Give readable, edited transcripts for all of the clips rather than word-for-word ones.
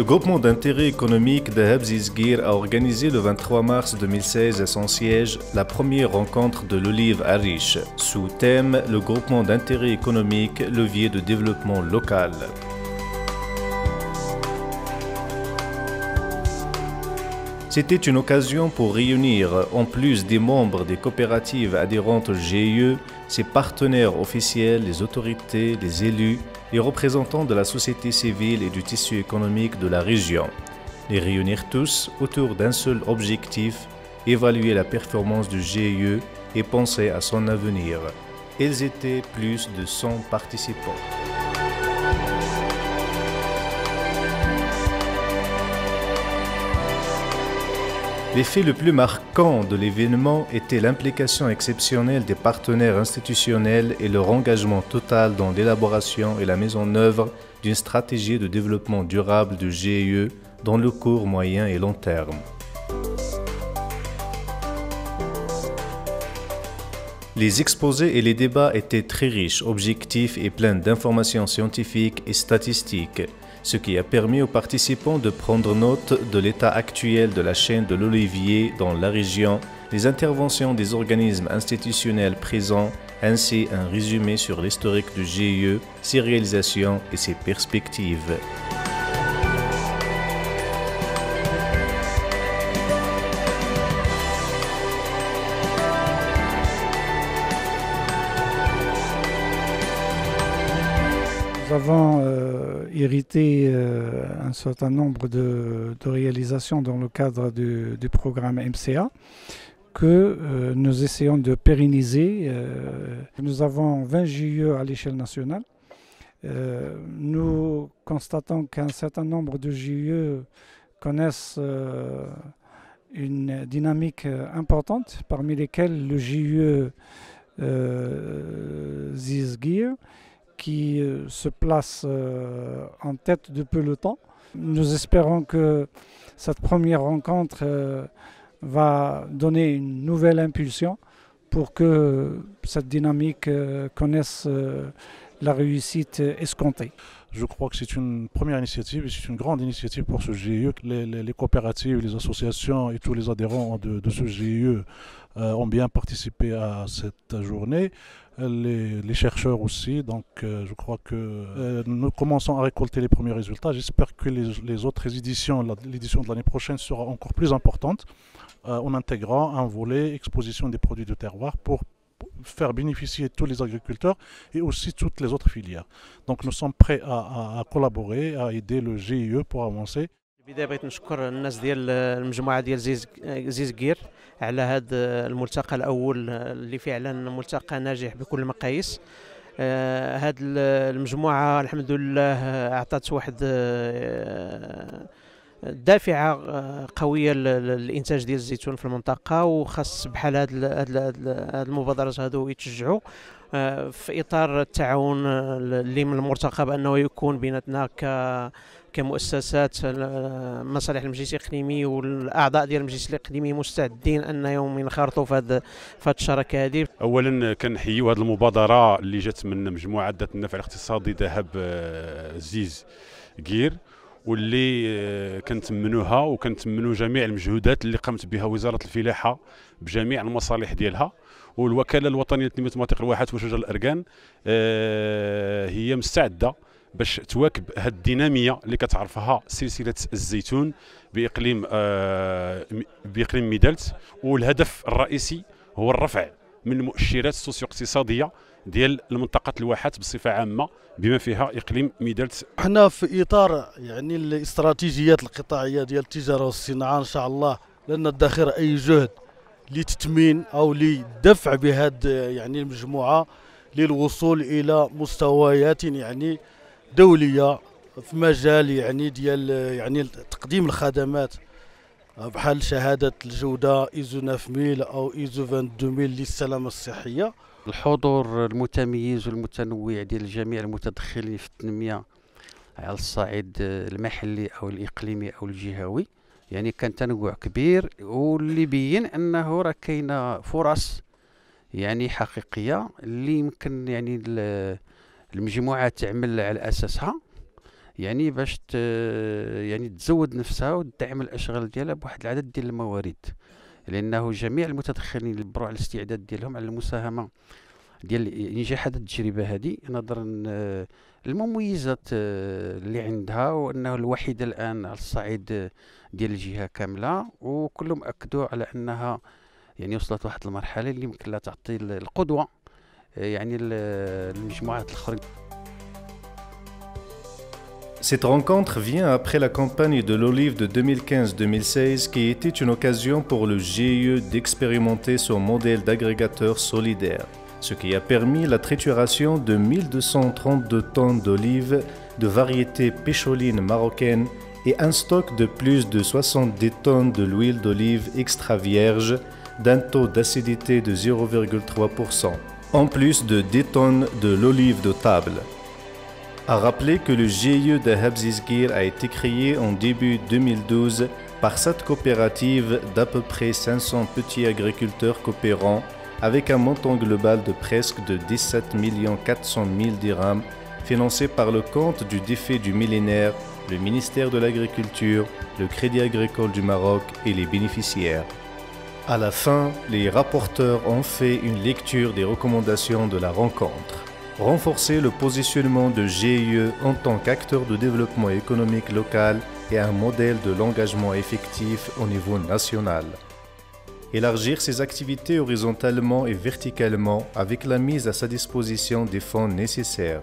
Le groupement d'intérêt économique de Habzizguir a organisé le 23 mars 2016 à son siège la première rencontre de l'Olive à Riche, sous thème le groupement d'intérêt économique, levier de développement local. C'était une occasion pour réunir, en plus des membres des coopératives adhérentes GIE, ses partenaires officiels, les autorités, les élus, les représentants de la société civile et du tissu économique de la région. Les réunir tous autour d'un seul objectif, évaluer la performance du GIE et penser à son avenir. Ils étaient plus de 100 participants. L'effet le plus marquant de l'événement était l'implication exceptionnelle des partenaires institutionnels et leur engagement total dans l'élaboration et la mise en œuvre d'une stratégie de développement durable du GIE dans le court, moyen et long terme. Les exposés et les débats étaient très riches, objectifs et pleins d'informations scientifiques et statistiques, ce qui a permis aux participants de prendre note de l'état actuel de la chaîne de l'olivier dans la région, les interventions des organismes institutionnels présents, ainsi un résumé sur l'historique du GIE, ses réalisations et ses perspectives. Nous avons hérité un certain nombre de réalisations dans le cadre du programme MCA que nous essayons de pérenniser. Nous avons 20 GIE à l'échelle nationale. Nous constatons qu'un certain nombre de GIE connaissent une dynamique importante, parmi lesquelles le GIE Zizguir, qui se place en tête de peloton. Nous espérons que cette première rencontre va donner une nouvelle impulsion pour que cette dynamique connaisse la réussite escomptée. Je crois que c'est une première initiative et c'est une grande initiative pour ce GIE. Les coopératives, les associations et tous les adhérents de ce GIE ont bien participé à cette journée. Les chercheurs aussi, donc je crois que nous commençons à récolter les premiers résultats. J'espère que les autres éditions, l'édition de l'année prochaine sera encore plus importante en intégrant un volet exposition des produits de terroir pour faire bénéficier tous les agriculteurs et aussi toutes les autres filières. Donc nous sommes prêts à collaborer, à aider le GIE pour avancer. البداية بغيت نشكر الناس ديال المجموعة ديال زيزغير على هذا الملتقى الأول اللي فعلا ملتقى ناجح بكل المقاييس. هذه المجموعة الحمد لله أعطت واحد دافعة قوية للإنتاج ديال الزيتون في المنطقة، وخاص بحال هاد المبادرات هادو يتشجعوا في إطار التعاون اللي من المرتقب أنه يكون بيناتنا كمؤسسات مصالح المجلس الإقليمي والأعضاء ديال المجلس الإقليمي مستعدين أنهم ينخرطوا في هذه الشراكة هذه. أولا كنحيوا هذه المبادرة اللي جات من مجموعة ذات النفع الاقتصادي ذهب زيز غير، واللي كنتمنوها وكنتمنوا جميع المجهودات اللي قامت بها وزارة الفلاحة بجميع المصالح ديالها، والوكالة الوطنية لتنمية المناطق الواحات وشجر الأركان هي مستعدة باش تواكب هذه الدينامية اللي كتعرفها سلسلة الزيتون بإقليم ميدالت، والهدف الرئيسي هو الرفع من المؤشرات السوسيو اقتصادية ديال المنطقة الواحات بصفة عامة بما فيها إقليم ميدالت. احنا في إطار يعني الاستراتيجيات القطاعية ديال التجارة والصناعة إن شاء الله لن ندخر أي جهد لتتمين أو لدفع بهذه يعني المجموعة للوصول إلى مستويات يعني دولية في مجال يعني ديال يعني تقديم الخدمات بحال شهادة الجودة إيزو 9000 أو إيزو 22000 للسلامة الصحية. الحضور المتميز والمتنوع ديال جميع المتدخلين في التنمية على الصعيد المحلي أو الإقليمي أو الجهوي، يعني كان تنوع كبير واللي بين أنه راه كاينة فرص يعني حقيقية اللي يمكن يعني المجموعة تعمل على أساسها يعني باش يعني تزود نفسها وتدعم الاشغال ديالها بواحد العدد ديال الموارد، لانه جميع المتدخلين اللي بروا على الاستعداد ديالهم على المساهمه ديال نجاح هذه التجربه هذه، نظرا المميزات اللي عندها، وانه الوحيده الان على الصعيد ديال الجهه كامله، وكلهم اكدوا على انها يعني وصلت واحد المرحله اللي يمكن لها تعطي القدوه يعني المجموعات الاخرين. Cette rencontre vient après la campagne de l'olive de 2015-2016 qui était une occasion pour le GIE d'expérimenter son modèle d'agrégateur solidaire, ce qui a permis la trituration de 1232 tonnes d'olives de variété pécholine marocaine et un stock de plus de 70 tonnes de l'huile d'olive extra vierge d'un taux d'acidité de 0,3%, en plus de 10 tonnes de l'olive de table. À rappeler que le GIE de Habzizguir a été créé en début 2012 par cette coopérative d'à peu près 500 petits agriculteurs coopérants avec un montant global de presque de 17 400 000 dirhams financé par le compte du défi du millénaire, le ministère de l'Agriculture, le Crédit agricole du Maroc et les bénéficiaires. À la fin, les rapporteurs ont fait une lecture des recommandations de la rencontre. Renforcer le positionnement de GIE en tant qu'acteur de développement économique local et un modèle de l'engagement effectif au niveau national. Élargir ses activités horizontalement et verticalement avec la mise à sa disposition des fonds nécessaires.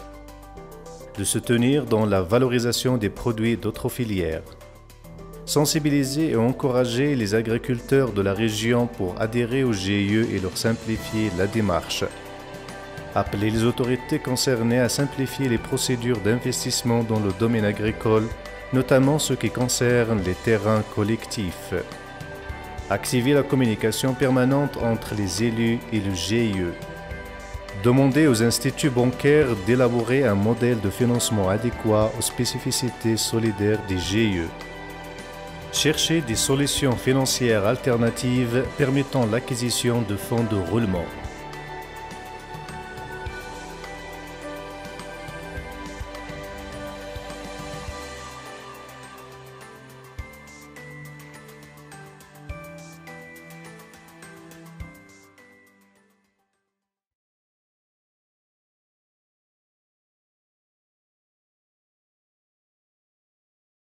De se tenir dans la valorisation des produits d'autres filières. Sensibiliser et encourager les agriculteurs de la région pour adhérer au GIE et leur simplifier la démarche. Appeler les autorités concernées à simplifier les procédures d'investissement dans le domaine agricole, notamment ce qui concerne les terrains collectifs. Activer la communication permanente entre les élus et le GIE. Demander aux instituts bancaires d'élaborer un modèle de financement adéquat aux spécificités solidaires des GIE. Chercher des solutions financières alternatives permettant l'acquisition de fonds de roulement.